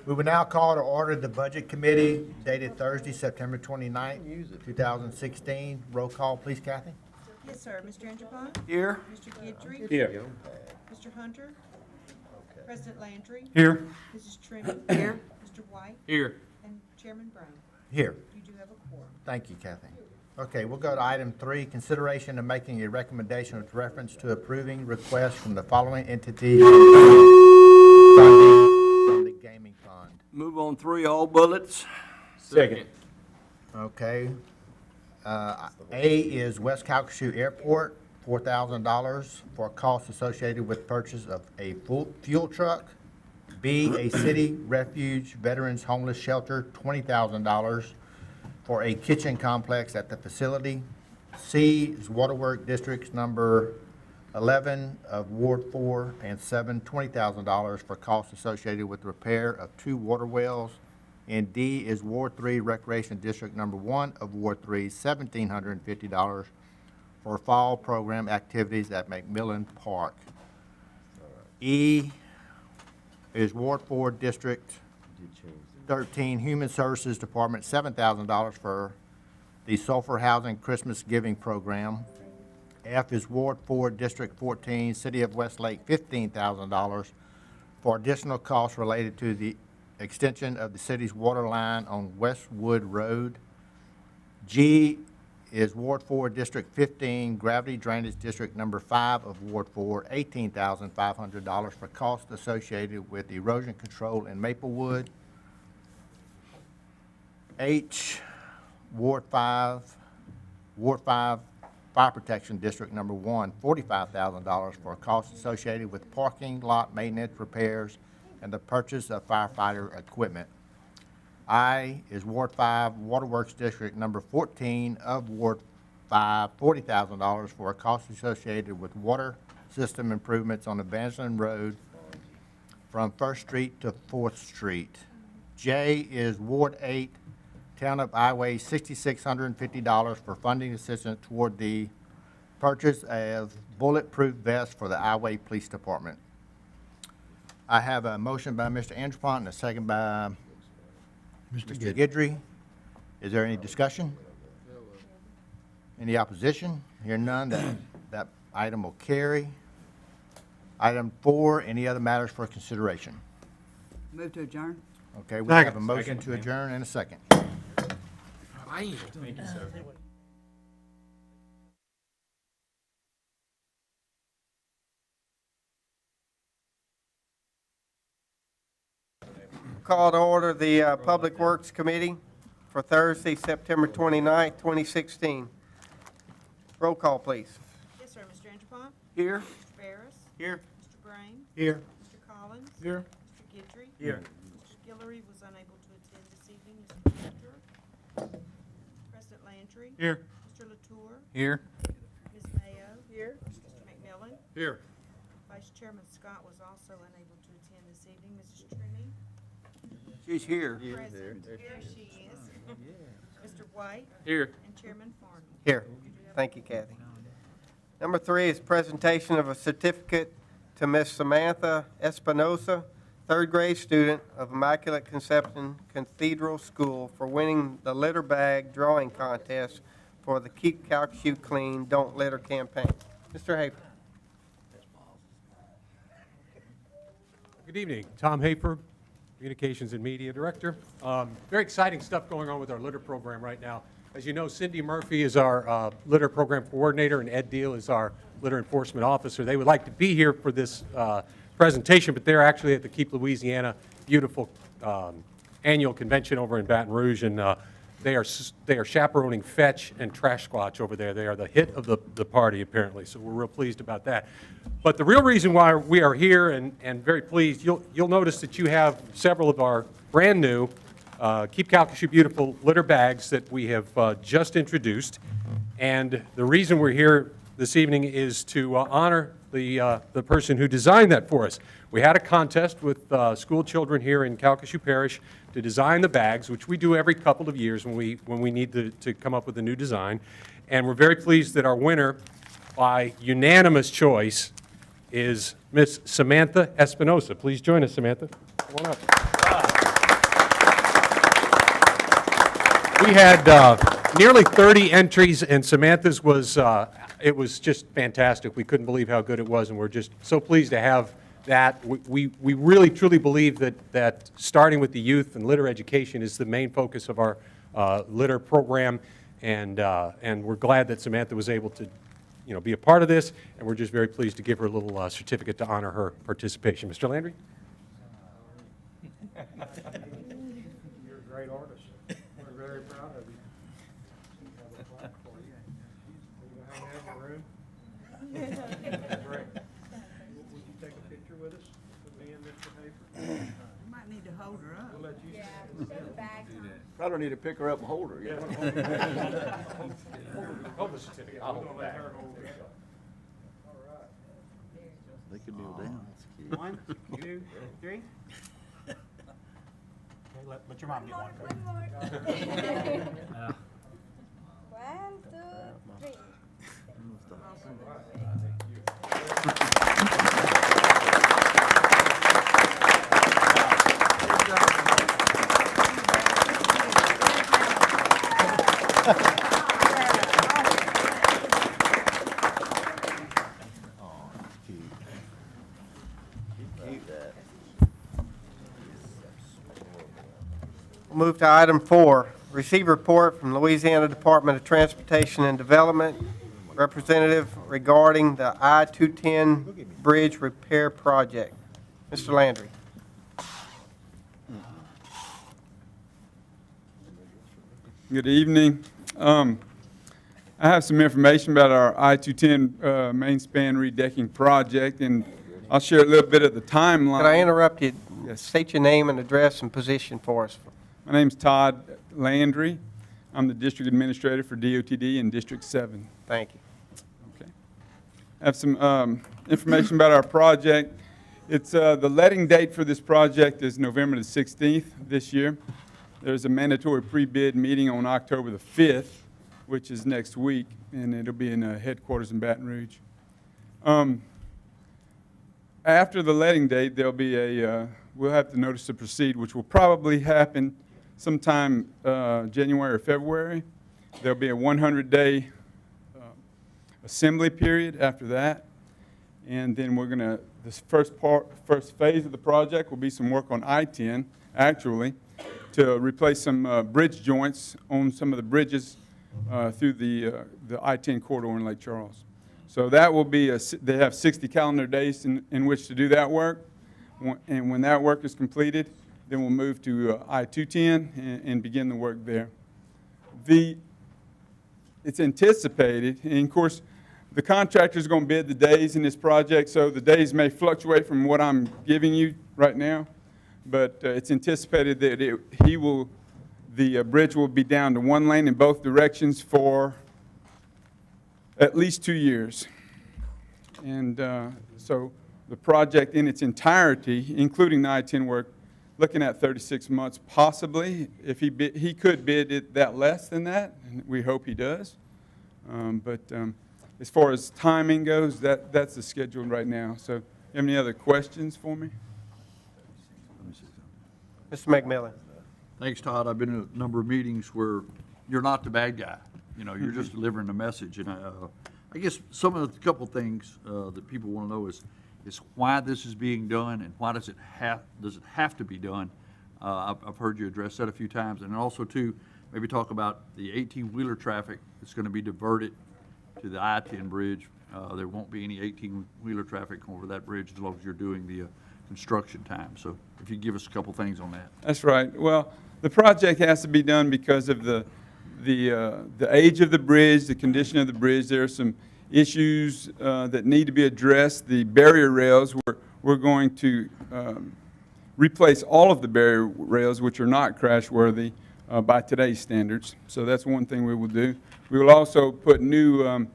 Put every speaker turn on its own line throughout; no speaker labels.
We will now call to order the Budget Committee dated Thursday, September 29th, 2016. Roll call, please, Kathy.
Yes, sir. Mr. Angelpont?
Here.
Mr. Guidry?
Here.
Mr. Hunter? President Landry?
Here.
Mrs. Trimmett? Here. Mr. White?
Here.
And Chairman Brown?
Here.
You do have a quorum.
Thank you, Kathy. Okay, we'll go to item 3, consideration of making a recommendation with reference to approving requests from the following entities funding from the gaming fund.
Move on 3, all bullets.
Second.
Okay. A is West Calcasieu Airport, $4,000 for costs associated with purchase of a fuel truck. B, a city refuge veterans homeless shelter, $20,000 for a kitchen complex at the facility. C is Waterwork Districts number 11 of Ward 4 and 7, $20,000 for costs associated with repair of 2 water wells. And D is Ward 3 Recreation District number 1 of Ward 3, $1,750 for fall program activities at McMillan Park. E is Ward 4 District 13 Human Services Department, $7,000 for the Sulphur Housing Christmas Giving Program. F is Ward 4 District 14 City of Westlake, $15,000 for additional costs related to the extension of the city's water line on Westwood Road. G is Ward 4 District 15 Gravity Drainage District number 5 of Ward 4, $18,500 for costs associated with erosion control in Maplewood. H, Ward 5 Fire Protection District number 1, $45,000 for costs associated with parking lot maintenance, repairs, and the purchase of firefighter equipment. I is Ward 5 Waterworks District number 14 of Ward 5, $40,000 for costs associated with water system improvements on Evangeline Road from 1st Street to 4th Street. J is Ward 8 Town of Highway, $6,650 for funding assistance toward the purchase of bulletproof vests for the Highway Police Department. I have a motion by Mr. Angelpont and a second by Mr. Guidry. Is there any discussion? Any opposition? Hear none, that item will carry. Item 4, any other matters for consideration?
Move to adjourn.
Okay, we have a motion to adjourn and a second.
Thank you, sir.
Call to order the Public Works Committee for Thursday, September 29th, 2016. Roll call, please.
Yes, sir. Mr. Angelpont?
Here.
Mr. Ferris?
Here.
Mr. Brain?
Here.
Mr. Collins?
Here.
Mr. Guidry?
Here.
Mr. Guillory was unable to attend this evening. Mr. Hunter? President Landry?
Here.
Mr. Latour?
Here.
Ms. Mayo? Here. Mr. McMillan?
Here.
Vice Chairman Scott was also unable to attend this evening. Mrs. Trimmett?
She's here.
Present. Here she is. Mr. White?
Here.
And Chairman Farnum.
Here. Thank you, Kathy. Number 3 is presentation of a certificate to Miss Samantha Espinosa, 3rd grade student of Immaculate Conception Cathedral School, for winning the litter bag drawing contest for the Keep Calcasieu Clean, Don't Litter campaign. Mr. Hafer.
Good evening. Tom Hafer, Communications and Media Director. Very exciting stuff going on with our litter program right now. As you know, Cindy Murphy is our litter program coordinator, and Ed Deal is our litter enforcement officer. They would like to be here for this presentation, but they're actually at the Keep Louisiana beautiful annual convention over in Baton Rouge, and they are chaperoning Fetch and Trash Squatch over there. They are the hit of the party, apparently, so we're real pleased about that. But the real reason why we are here and very pleased, you'll notice that you have several of our brand new Keep Calcasieu Beautiful litter bags that we have just introduced. And the reason we're here this evening is to honor the person who designed that for us. We had a contest with school children here in Calcasieu Parish to design the bags, which we do every couple of years when we need to come up with a new design. And we're very pleased that our winner, by unanimous choice, is Miss Samantha Espinosa. Please join us, Samantha. Come on up. We had nearly 30 entries, and Samantha's was, it was just fantastic. We couldn't believe how good it was, and we're just so pleased to have that. We really, truly believe that starting with the youth and litter education is the main focus of our litter program, and we're glad that Samantha was able to, be a part of this, and we're just very pleased to give her a little certificate to honor her participation. Mr. Landry?
You're a great artist. We're very proud of you. We have a plaque for you. Are you gonna hang that in your room? Great. Would you take a picture with us, with me and Mr. Hafer?
You might need to hold her up.
We'll let you.
Probably need to pick her up and hold her. Yeah.
Hold the certificate. I'll hold it back.
They can kneel down.
1, 2, 3. Okay, let your mom get one.
One, two, three.
We'll move to item 4, receive report from Louisiana Department of Transportation and Development, representative regarding the I-210 Bridge Repair Project. Mr. Landry.
Good evening. I have some information about our I-210 main span redecking project, and I'll share a little bit of the timeline.
Could I interrupt you?
Yes.
State your name and address and position for us.
My name's Todd Landry. I'm the district administrator for DOTD in District 7.
Thank you.
Okay. I have some information about our project. It's the letting date for this project is November the 16th this year. There's a mandatory pre-bid meeting on October the 5th, which is next week, and it'll be in headquarters in Baton Rouge. After the letting date, there'll be we'll have the notice to proceed, which will probably happen sometime January or February. There'll be a 100-day assembly period after that. And then we're going to, this first phase of the project will be some work on I-10, actually, to replace some bridge joints on some of the bridges through the I-10 corridor in Lake Charles. So that will be, they have 60 calendar days in which to do that work. And when that work is completed, then we'll move to I-210 and begin the work there. It's anticipated, and of course, the contractor is going to bid the days in this project, so the days may fluctuate from what I'm giving you right now, but it's anticipated that the bridge will be down to one lane in both directions for at least 2 years. And so the project in its entirety, including the I-10 work, looking at 36 months possibly. If he could bid it that less than that, and we hope he does. As far as timing goes, that's the schedule right now. So, you have any other questions for me?
Mr. McMillan.
Thanks, Todd. I've been in a number of meetings where you're not the bad guy. You're just delivering a message. And I guess some of the couple things that people want to know is why this is being done and why does it have to be done. I've heard you address that a few times. And also, too, maybe talk about the 18-wheeler traffic that's going to be diverted to the I-10 bridge. There won't be any 18-wheeler traffic over that bridge as long as you're doing the construction time. So if you give us a couple things on that.
That's right. Well, the project has to be done because of the age of the bridge, the condition of the bridge. There are some issues that need to be addressed. The barrier rails, we're going to replace all of the barrier rails, which are not crash-worthy by today's standards. So that's one thing we will do. We will also put new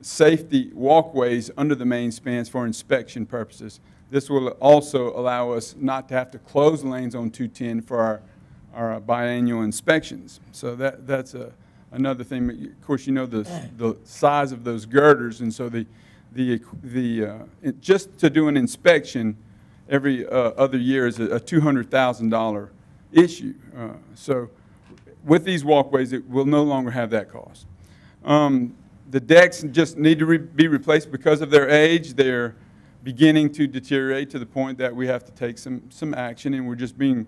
safety walkways under the main spans for inspection purposes. This will also allow us not to have to close lanes on 210 for our biannual inspections. So that's another thing. Of course, the size of those girders, and so just to do an inspection every other year is a $200,000 issue. So with these walkways, it will no longer have that cost. The decks just need to be replaced because of their age. They're beginning to deteriorate to the point that we have to take some action, and we're just being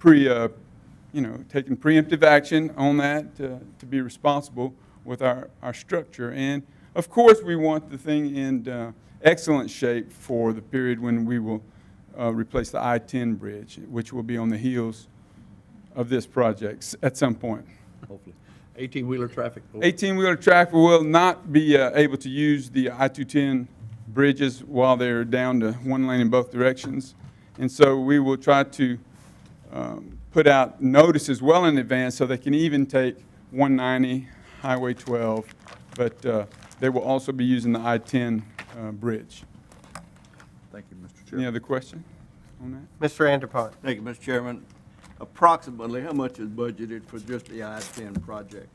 taking preemptive action on that to be responsible with our structure. And of course, we want the thing in excellent shape for the period when we will replace the I-10 bridge, which will be on the heels of this project at some point.
Hopefully. 18-wheeler traffic.
18-wheeler traffic will not be able to use the I-210 bridges while they're down to one lane in both directions. And so we will try to put out notices well in advance so they can even take 190, Highway 12, but they will also be using the I-10 bridge.
Thank you, Mr. Chairman.
Any other question on that?
Mr. Anderpont.
Thank you, Mr. Chairman. Approximately, how much is budgeted for just the I-10 project?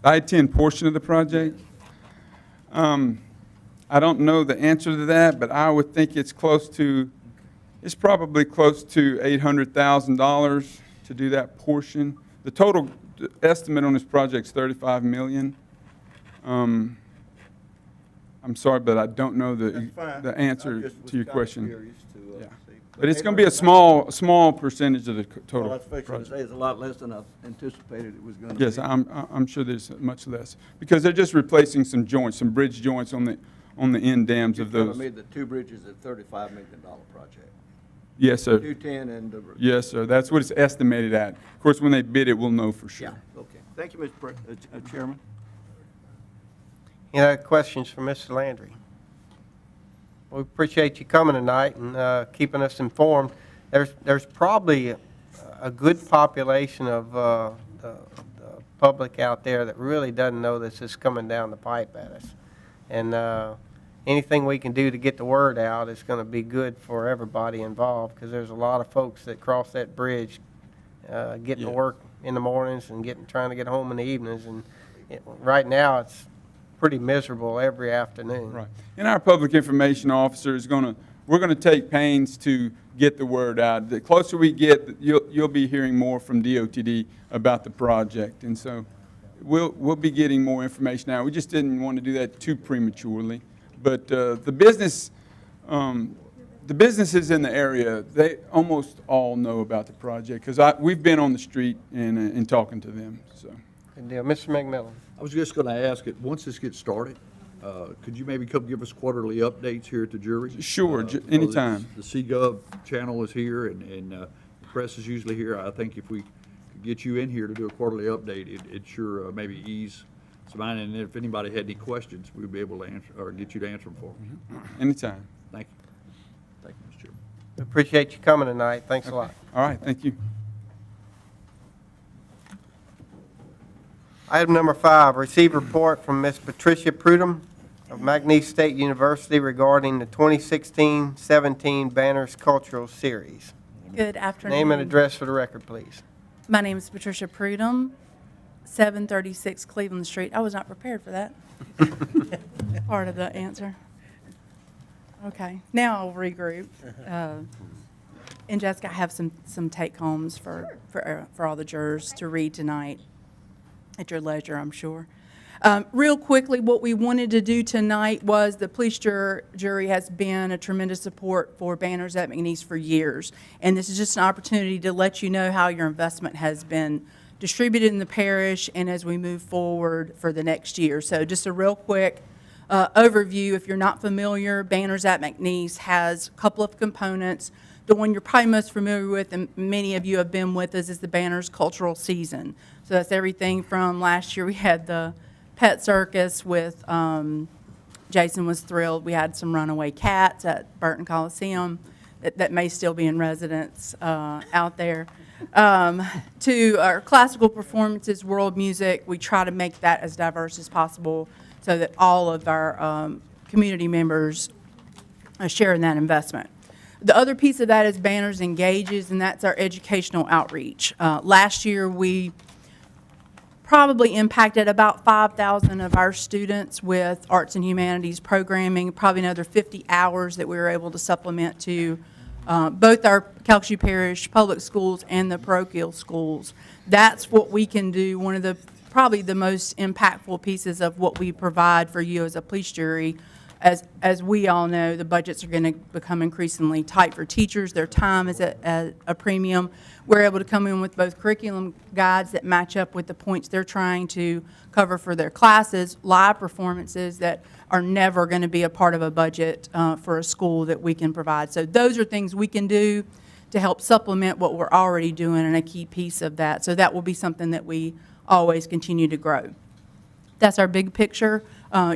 I-10 portion of the project? I don't know the answer to that, but I would think it's probably close to $800,000 to do that portion. The total estimate on this project is $35 million. I'm sorry, but I don't know the answer to your question. Yeah. But it's going to be a small percentage of the total
Well, that's fixing to
project.
say it's a lot less than I anticipated it was going to
Yes,
be.
I'm sure there's much less, because they're just replacing some joints, some bridge joints on the end dams of
You're
those.
telling me the two bridges at $35 million project?
Yes, sir.
210 and the...
Yes, sir. That's what it's estimated at. Of course, when they bid it, we'll know for sure.
Yeah, okay. Thank you, Mr. Chairman.
Any other questions for Mr. Landry? We appreciate you coming tonight and keeping us informed. There's probably a good population of the public out there that really doesn't know this is coming down the pipe at us. And anything we can do to get the word out is going to be good for everybody involved, because there's a lot of folks that cross that bridge getting to work in the mornings and trying to get home in the evenings. And right now, it's pretty miserable every afternoon.
Right. And our public information officer is we're going to take pains to get the word out. The closer we get, you'll be hearing more from DOTD about the project. And so we'll be getting more information out. We just didn't want to do that too prematurely. But the businesses in the area, they almost all know about the project, because we've been on the street and talking to them. So.
Good deal. Mr. McMillan.
I was just going to ask it, once this gets started, could you maybe come give us quarterly updates here at the jury?
Sure, anytime.
The CGov channel is here, and the press is usually here. I think if we could get you in here to do a quarterly update, it'd sure maybe ease some mind. And if anybody had any questions, we'd be able to answer or get you to answer them for them.
Anytime.
Thank you. Thank you, Mr. Chairman.
We appreciate you coming tonight. Thanks a lot.
All right, thank you.
Item number 5, receive report from Ms. Patricia Prudhomme of McNeese State University regarding the 2016-17 Banners Cultural Series.
Good afternoon.
Name and address for the record, please.
My name is Patricia Prudhomme, 736 Cleveland Street. I was not prepared for that. Part of the answer. Okay, now I'll regroup. And Jessica, I have some take-homes for all the jurors to read tonight at your leisure, I'm sure. Real quickly, what we wanted to do tonight was the police jury has been a tremendous support for Banners at McNeese for years. And this is just an opportunity to let you know how your investment has been distributed in the parish and as we move forward for the next year. So just a real quick overview. If you're not familiar, Banners at McNeese has a couple of components. The one you're probably most familiar with, and many of you have been with us, is the Banners Cultural Season. So that's everything from last year we had the pet circus with, Jason was thrilled. We had some runaway cats at Burton Coliseum that may still be in residence out there. To our classical performances, world music, we try to make that as diverse as possible so that all of our community members share in that investment. The other piece of that is Banners Engages, and that's our educational outreach. Last year, we probably impacted about 5,000 of our students with arts and humanities programming, probably another 50 hours that we were able to supplement to both our Calcasieu Parish public schools and the parochial schools. That's what we can do. One of the probably the most impactful pieces of what we provide for you as a police jury. As we all know, the budgets are going to become increasingly tight for teachers. Their time is at a premium. We're able to come in with both curriculum guides that match up with the points they're trying to cover for their classes, live performances that are never going to be a part of a budget for a school that we can provide. So those are things we can do to help supplement what we're already doing, and a key piece of that. So that will be something that we always continue to grow. That's our big picture.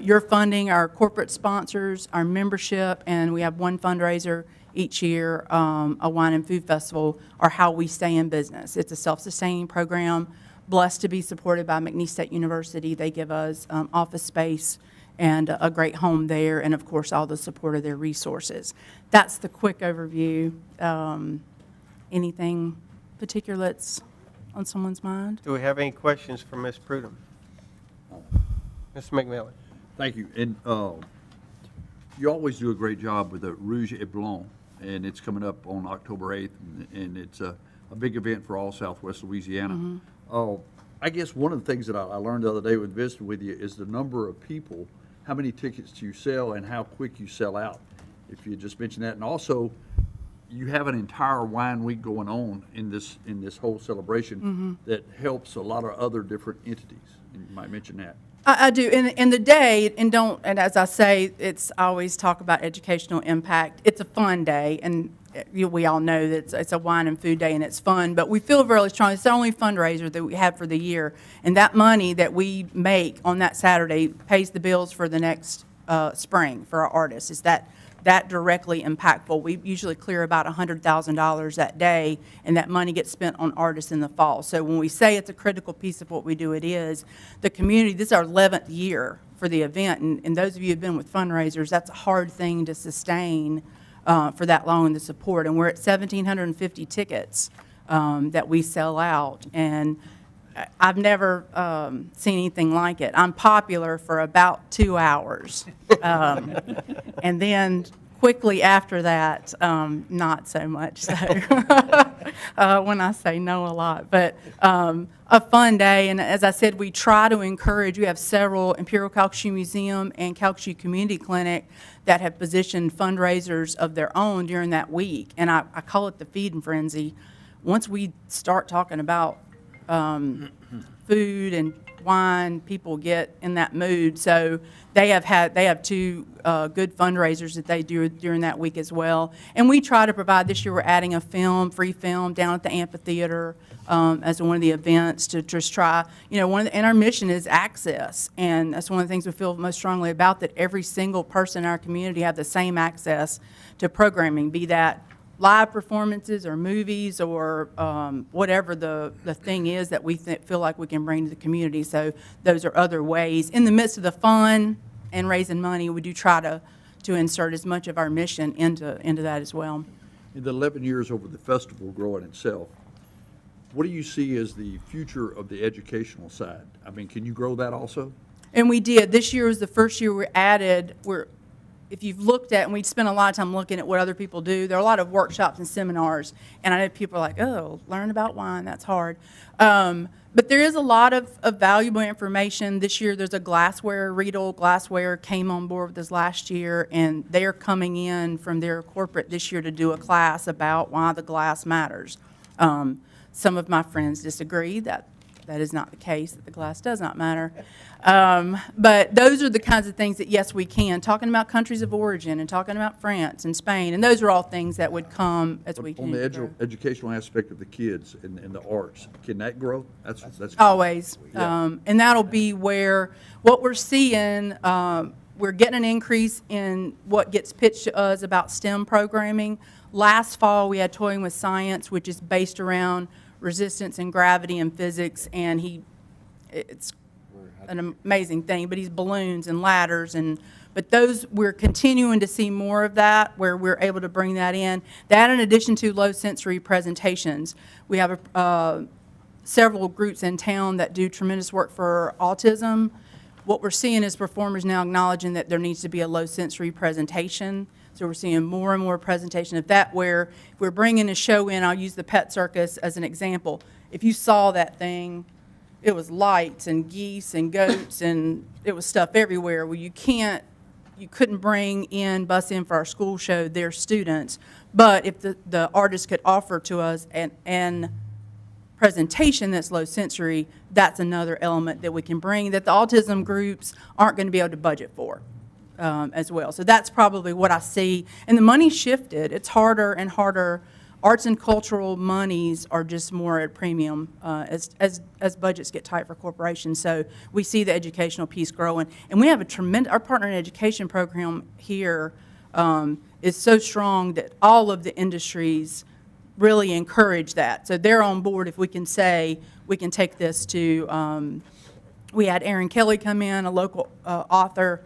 Your funding, our corporate sponsors, our membership, and we have one fundraiser each year, a wine and food festival, are how we stay in business. It's a self-sustaining program, blessed to be supported by McNeese State University. They give us office space and a great home there, and of course, all the support of their resources. That's the quick overview. Anything particular that's on someone's mind?
Do we have any questions for Ms. Prudham? Mr. McMillan?
Thank you. And you always do a great job with the Rouge et Blanc, and it's coming up on October 8th, and it's a big event for all Southwest Louisiana. I guess one of the things that I learned the other day when visiting with you is the number of people, how many tickets you sell, and how quick you sell out. If you just mention that. And also, you have an entire wine week going on in this whole celebration that helps a lot of other different entities. And you might mention that.
I do, and the day, and as I say, I always talk about educational impact. It's a fun day, and we all know that it's a wine and food day, and it's fun, but we feel really strong. It's the only fundraiser that we have for the year, and that money that we make on that Saturday pays the bills for the next spring for our artists. Is that directly impactful? We usually clear about $100,000 that day, and that money gets spent on artists in the fall. So when we say it's a critical piece of what we do, it is. The community, this is our 11th year for the event, and those of you who have been with fundraisers, that's a hard thing to sustain for that long, the support. And we're at 1,750 tickets that we sell out, and I've never seen anything like it. I'm popular for about 2 hours. And then quickly after that, not so much so. When I say no a lot. But a fun day. And as I said, we try to encourage. We have several, Imperial Calcasieu Museum and Calcasieu Community Clinic, that have positioned fundraisers of their own during that week. And I call it the feeding frenzy. Once we start talking about food and wine, people get in that mood. So they have two good fundraisers that they do during that week as well. And we try to provide, this year we're adding a free film down at the amphitheater as one of the events to just try, and our mission is access. And that's one of the things we feel most strongly about, that every single person in our community have the same access to programming, be that live performances or movies or whatever the thing is that we feel like we can bring to the community. So those are other ways. In the midst of the fun and raising money, we do try to insert as much of our mission into that as well.
In the 11 years over the festival growing itself, what do you see as the future of the educational side? I mean, can you grow that also?
And we did. This year was the first year we added, if you've looked at, and we spent a lot of time looking at what other people do, there are a lot of workshops and seminars, and I know people are like, oh, learn about wine, that's hard. But there is a lot of valuable information. This year there's a glassware, Riedel Glassware came on board with us last year, and they're coming in from their corporate this year to do a class about why the glass matters. Some of my friends disagree that is not the case, that the glass does not matter. But those are the kinds of things that, yes, we can. Talking about countries of origin and talking about France and Spain, and those are all things that would come as we
On the educational aspect of the kids and the arts, can that grow? That's
always.
Yeah.
And that'll be where what we're seeing, we're getting an increase in what gets pitched to us about STEM programming. Last fall, we had Toying with Science, which is based around resistance and gravity and physics, and it's an amazing thing, but he's balloons and ladders, but those, we're continuing to see more of that, where we're able to bring that in. That, in addition to low sensory presentations. We have several groups in town that do tremendous work for autism. What we're seeing is performers now acknowledging that there needs to be a low sensory presentation. So we're seeing more and more presentation of that, where if we're bringing a show in, I'll use the pet circus as an example. If you saw that thing, it was lights and geese and goats and it was stuff everywhere. Well, you couldn't bus in for our school show their students. But if the artist could offer to us an presentation that's low sensory, that's another element that we can bring that the autism groups aren't going to be able to budget for as well. So that's probably what I see. And the money shifted. It's harder and harder. Arts and cultural monies are just more at premium as budgets get tight for corporations. So we see the educational piece growing. And we have a tremendous, our partner in education program here is so strong that all of the industries really encourage that. So they're on board if we can say, we can take this to, we had Erin Kelly come in, a local author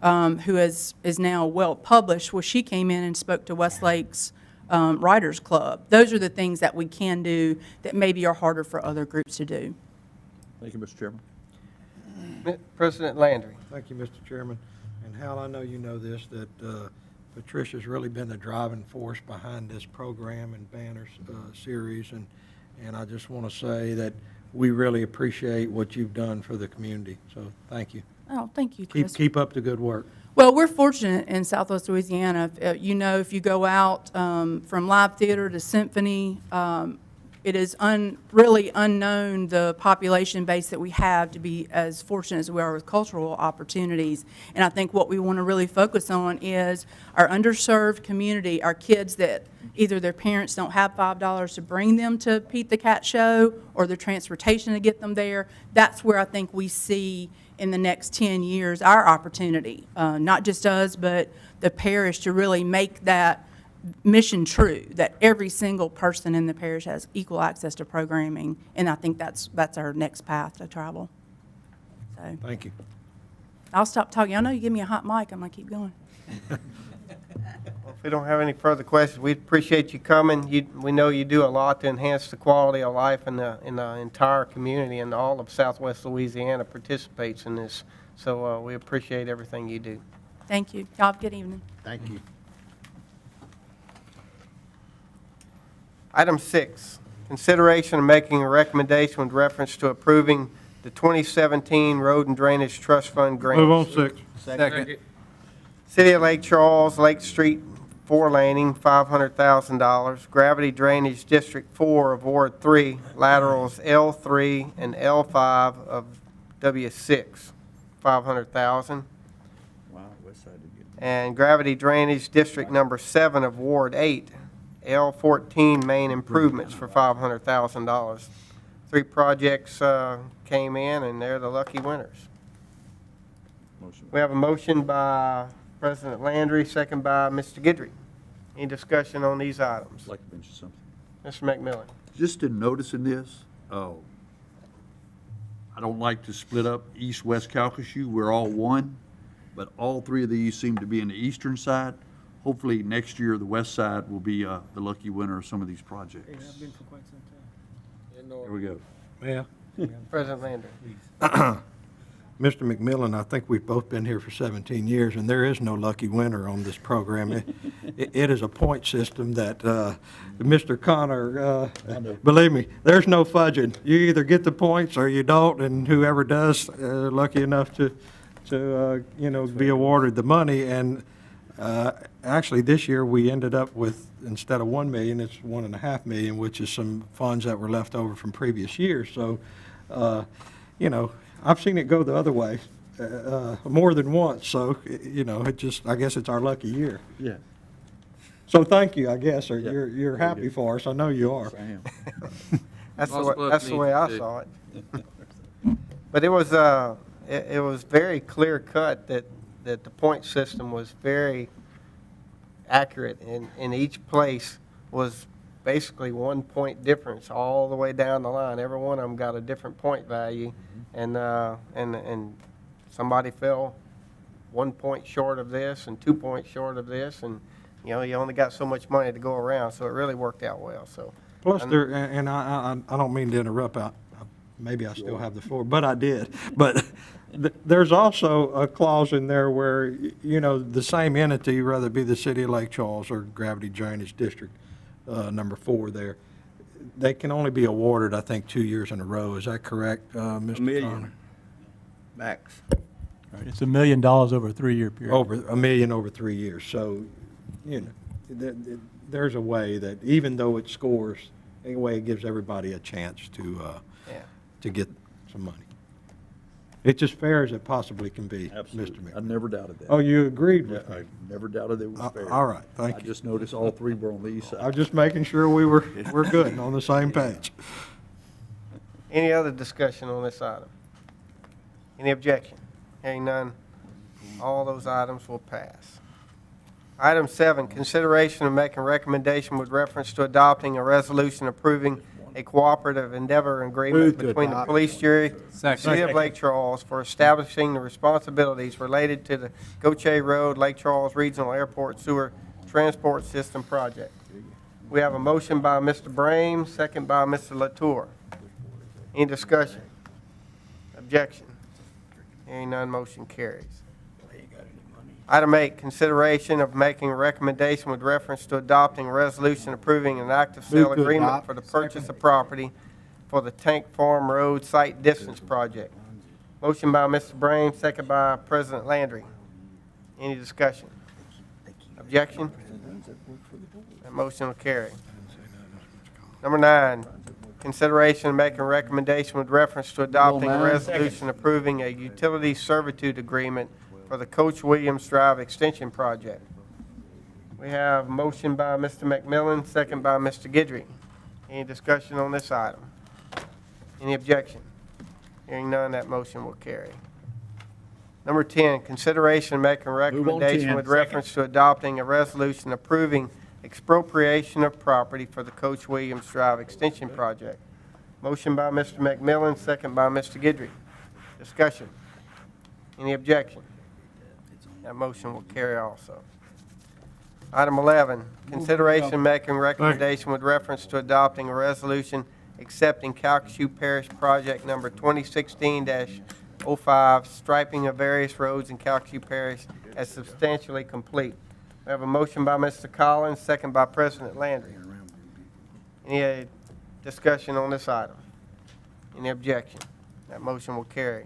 who is now well published. Well, she came in and spoke to Westlake's Writers Club. Those are the things that we can do that maybe are harder for other groups to do.
Thank you, Mr. Chairman.
President Landry.
Thank you, Mr. Chairman. And Hal, I know you know this, that Patricia's really been the driving force behind this program and banner series, and I just want to say that we really appreciate what you've done for the community. So thank you.
Oh, thank you, Chris.
Keep up the good work.
Well, we're fortunate in Southwest Louisiana. You know, if you go out from live theater to symphony, it is really unknown the population base that we have to be as fortunate as we are with cultural opportunities. And I think what we want to really focus on is our underserved community, our kids that either their parents don't have $5 to bring them to Pete the Cat Show or the transportation to get them there. That's where I think we see in the next 10 years our opportunity, not just us, but the parish, to really make that mission true, that every single person in the parish has equal access to programming, and I think that's our next path to travel. So
Thank you.
I'll stop talking. I know you give me a hot mic, I'm gonna keep going.
Well, if we don't have any further questions, we appreciate you coming. We know you do a lot to enhance the quality of life in the entire community, and all of Southwest Louisiana participates in this. So we appreciate everything you do.
Thank you. Y'all have a good evening.
Thank you.
Item 6, consideration of making a recommendation with reference to approving the 2017 Road and Drainage Trust Fund grant.
Move on 6.
Second.
City of Lake Charles, Lake Street 4-laning, $500,000. Gravity Drainage District 4 of Ward 3, laterals L3 and L5 of W6, $500,000.
Wow, West Side did good.
And Gravity Drainage District Number 7 of Ward 8, L14 main improvements for $500,000. 3 projects came in, and they're the lucky winners.
Motion.
We have a motion by President Landry, second by Mr. Guidry. Any discussion on these items?
I'd like to mention something.
Mr. McMillan.
Just in noticing this, I don't like to split up east-west Calcasieu. We're all one, but all 3 of these seem to be in the eastern side. Hopefully, next year, the west side will be the lucky winner of some of these projects.
They have been for quite some time.
Here we go.
Yeah.
President Landry.
Mr. McMillan, I think we've both been here for 17 years, and there is no lucky winner on this program. It is a point system that Mr. Connor, believe me, there's no fudging. You either get the points or you don't, and whoever does, lucky enough to be awarded the money. And actually, this year, we ended up with, instead of $1 million, it's $1.5 million, which is some funds that were left over from previous years. So, I've seen it go the other way more than once. So, I guess it's our lucky year.
Yeah.
So thank you, I guess, or
Yeah.
you're happy for us. I know you are.
Yes, I am.
That's the way I saw it. But it was very clear cut that the point system was very accurate, and each place was basically 1 point difference all the way down the line. Every one of them got a different point value, and somebody fell 1 point short of this and 2 points short of this, and you only got so much money to go around, so it really worked out well. So
Plus, I don't mean to interrupt. maybe I still have the floor, but I did. But there's also a clause in there where, you know, the same entity, whether it be the city of Lake Charles or Gravity Drainage District, number 4 there, they can only be awarded, I think, 2 years in a row. Is that correct, Mr.
$1 million
Connor?
max.
Right, it's $1 million over a 3-year period.
Over $1 million over 3 years. So, you know, there's a way that even though it scores, in a way it gives everybody a chance to get some money. It's as fair as it possibly can be, Mr.
Absolutely. I
Mayor.
never doubted that.
Oh, you agreed with
I
me?
never doubted it was fair.
All right, thank
I
you.
just noticed all 3 were on the east
I
side.
was just making sure we're good and on the same page.
Any other discussion on this item? Any objection? Hearing none, all those items will pass. Item 7, consideration of making recommendation with reference to adopting a resolution approving a cooperative endeavor agreement between the police jury, City of Lake Charles, for establishing the responsibilities related to the Goche Road, Lake Charles Regional Airport Sewer Transport System Project. We have a motion by Mr. Brame, second by Mr. Latour. Any discussion? Objection? Hearing none, motion carries. Item 8, consideration of making a recommendation with reference to adopting a resolution approving an active sale
Move to
agreement
adopt.
for the purchase of property for the Tank Farm Road Site Distance Project. Motion by Mr. Brame, second by President Landry. Any discussion? Objection? That motion will carry. Number 9, consideration of making a recommendation with reference to adopting a resolution approving a utility servitude agreement for the Coach Williams Drive Extension Project. We have motion by Mr. McMillan, second by Mr. Guidry. Any discussion on this item? Any objection? Hearing none, that motion will carry. Number 10, consideration of making a recommendation
10.
with reference to adopting a resolution approving expropriation of property for the Coach Williams Drive Extension Project. Motion by Mr. McMillan, second by Mr. Guidry. Discussion. Any objection? That motion will carry also. Item 11, consideration making recommendation with reference to adopting a resolution accepting Calcasieu Parish Project Number 2016-05, striping of various roads in Calcasieu Parish as substantially complete. We have a motion by Mr. Collins, second by President Landry. Any discussion on this item? Any objection? That motion will carry.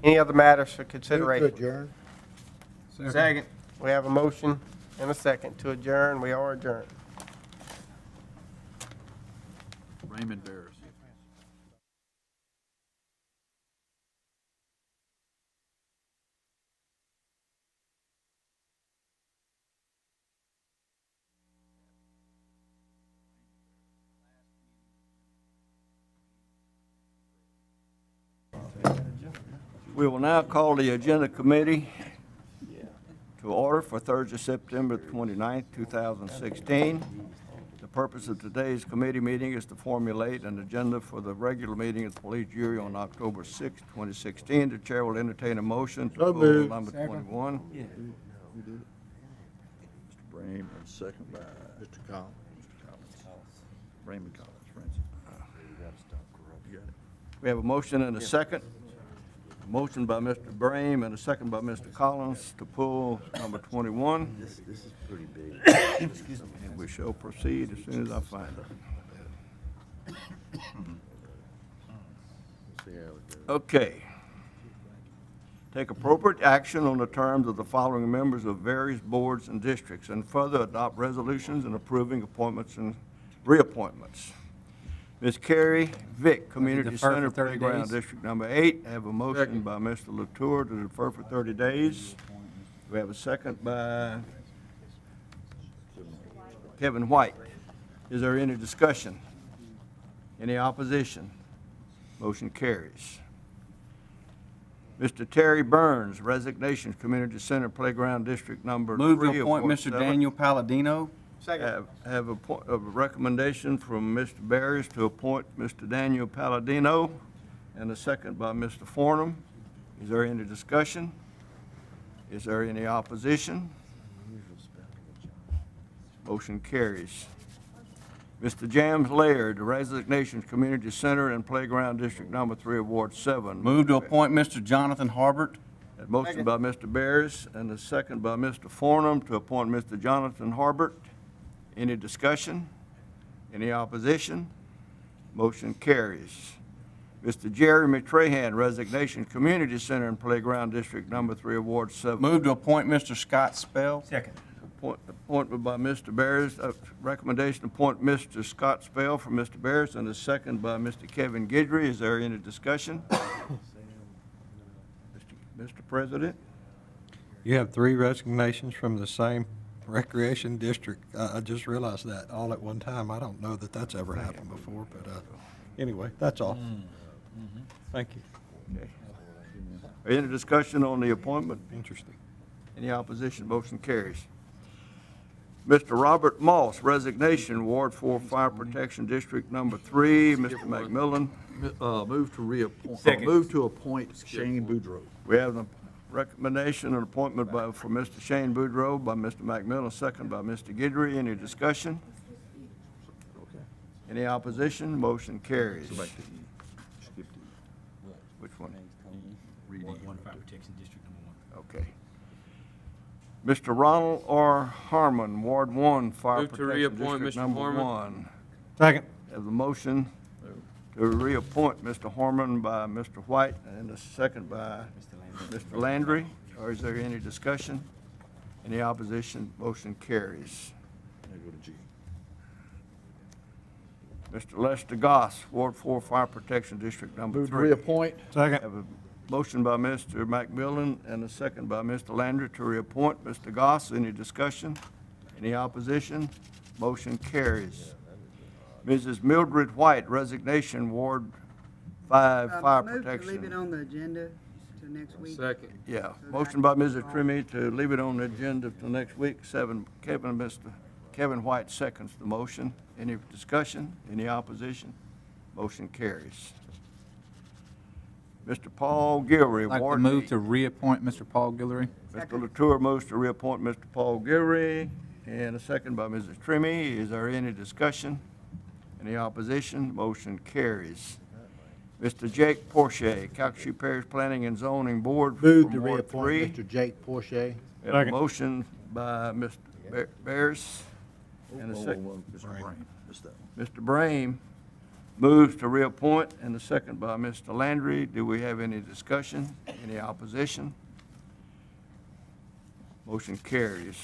Any other matters for consideration?
Adjourn.
Second. We have a motion and a second to adjourn. We are adjourned.
Raymond Barris.
We will now call the Agenda Committee to order for Thursday, September 29th, 2016. The purpose of today's committee meeting is to formulate an agenda for the regular meeting of the police jury on October 6, 2016. The chair will entertain a motion to pull number 21.
Mr. Brame, and second by Mr. Collins. Raymond Collins, Francis. You got it.
We have a motion and a second. A motion by Mr. Brame and a second by Mr. Collins to pull number 21.
This is pretty big.
And we shall proceed as soon as I find it. Okay. Take appropriate action on the terms of the following members of various boards and districts, and further adopt resolutions and approving appointments and reappointments. Ms. Carrie Vick, Community
defer
Center
for 30
Playground
days.
District Number 8. I have a motion by Mr. Latour to defer for 30 days. We have a second by Kevin White. Is there any discussion? Any opposition? Motion carries. Mr. Terry Burns, resignation, Community Center Playground District Number 3.
Move to appoint Mr.
7.
Daniel Palladino.
Second.
A recommendation from Mr. Barris to appoint Mr. Daniel Palladino, and a second by Mr. Fornum. Is there any discussion? Is there any opposition? Motion carries. Mr. James Laird, the Resignations Community Center and Playground District Number 3, Award 7.
Move to appoint Mr. Jonathan Harbert.
A motion by Mr. Barris and a second by Mr. Fornum to appoint Mr. Jonathan Harbert. Any discussion? Any opposition? Motion carries. Mr. Jeremy Trahan, Resignation Community Center and Playground District Number 3, Award 7.
Move to appoint Mr. Scott Spell.
Second.
Appointment by Mr. Barris, recommendation to appoint Mr. Scott Spell from Mr. Barris, and a second by Mr. Kevin Guidry. Is there any discussion? Mr. President?
You have 3 resignations from the same recreation district. I just realized that all at one time. I don't know that that's ever happened before, but anyway, that's all. Thank you.
Okay. Any discussion on the appointment?
Interesting.
Any opposition? Motion carries. Mr. Robert Moss, resignation, Ward 4 Fire Protection District Number 3. Mr. McMillan.
Move to reappoint,
Second.
move to appoint Shane Boudreau.
We have a recommendation and appointment for Mr. Shane Boudreau by Mr. McMillan, second by Mr. Guidry. Any discussion? Any opposition? Motion carries.
Go back to E. Skip to E.
Which one?
Read E.
Fire Protection District Number 1.
Okay. Mr. Ronald R. Harmon, Ward 1, Fire
Move to
Protection
reappoint
District
Mr.
Number
Harmon.
1.
Second.
Have the motion to reappoint Mr. Harmon by Mr. White and a second by Mr. Landry. Or is there any discussion? Any opposition? Motion carries.
Now go to G.
Mr. Lester Goss, Ward 4 Fire Protection District Number
Move to
3.
reappoint.
Second.
Have a motion by Mr. McMillan and a second by Mr. Landry to reappoint Mr. Goss. Any discussion? Any opposition? Motion carries. Mrs. Mildred White, resignation, Ward 5 Fire
Move to leave it
Protection.
on the agenda till next week.
Second.
Yeah, motion by Mrs. Trimmy to leave it on the agenda till next week. Mr. Kevin White seconds the motion. Any discussion? Any opposition? Motion carries. Mr. Paul Gilroy,
I'd like to
Ward
move
8.
to reappoint Mr. Paul Guillory.
Mr. Latour moves to reappoint Mr. Paul Gilroy, and a second by Mrs. Trimmy. Is there any discussion? Any opposition? Motion carries. Mr. Jake Porche, Calcasieu Parish Planning and Zoning Board
Move
from
to
Ward
reappoint
3.
Mr. Jake Porche.
We have a motion by Mr. Barris and a second.
Mr. Brain. Missed that one.
Mr. Brame moves to reappoint, and a second by Mr. Landry. Do we have any discussion? Any opposition? Motion carries.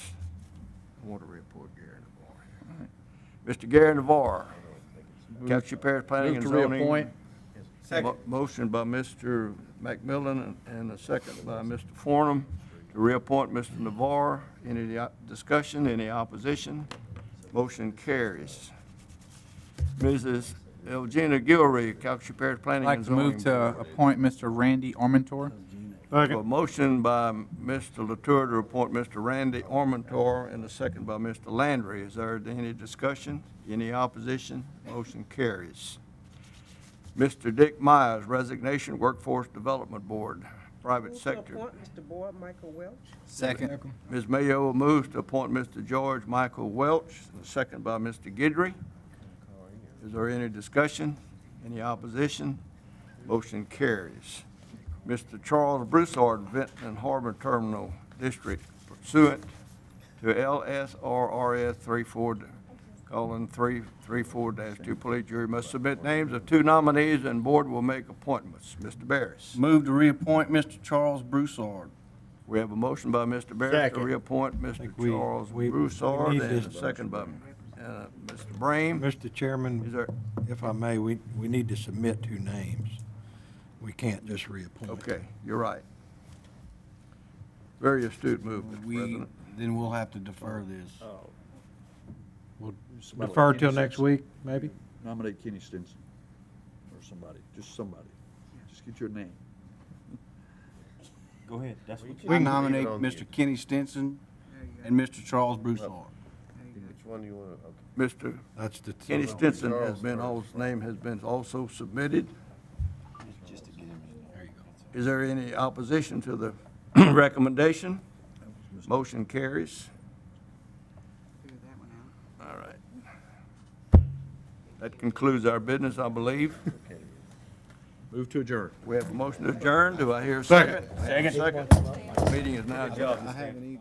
I want to reappoint Gary Navarre. Mr. Gary Navarre, Calcasieu Parish Planning
Move
and
to
Zoning.
reappoint.
Motion by Mr. McMillan and a second by Mr. Fornum to reappoint Mr. Navarre. Any discussion, any opposition? Motion carries. Mrs. Elgina Gilroy, Calcasieu Parish
I'd
Planning
like
and
to
Zoning.
move to appoint Mr. Randy Ormentor.
A motion by Mr. Latour to appoint Mr. Randy Ormentor and a second by Mr. Landry. Is there any discussion? Any opposition? Motion carries. Mr. Dick Myers, resignation, Workforce Development Board, Private
Move to
Sector.
appoint Mr. Boyd Michael Welch.
Second.
Ms. Mayo moves to appoint Mr. George Michael Welch, and a second by Mr. Guidry. Is there any discussion? Any opposition? Motion carries. Mr. Charles Broussard, Vinton Harbor Terminal District, pursuant to LSRRS 334-2, police jury must submit names of 2 nominees and board will make appointments. Mr. Barris.
Move to reappoint Mr. Charles Broussard.
We have a motion by Mr. Barris to
Second.
reappoint Mr.
think we-
Charles
we
Broussard,
need
and a
this-
second by Mr. Brame.
Mr.
Is
Chairman,
there,
if I may, we need to submit 2 names. We can't just reappoint.
okay, you're right. Very astute move, Mr. President.
Then we'll have to defer this.
We'll
Somebody
defer
like
till
Kenny
next
Stinson.
week, maybe?
Nominate Kenny Stinson or somebody, just somebody. Just get your name.
Go ahead. That's what
We
I
can
nominate Mr. Kenny Stinson and Mr. Charles Broussard.
Which one do you want to?
Mr.
That's the.
Kenny Stinson has been, his name has been also submitted.
There you go.
Is there any opposition to the recommendation? Motion carries.
Figure that one out.
All right. That concludes our business, I believe.
Move to adjourn.
We have a motion to adjourn. Do I hear a second? Second. Meeting is now adjourned.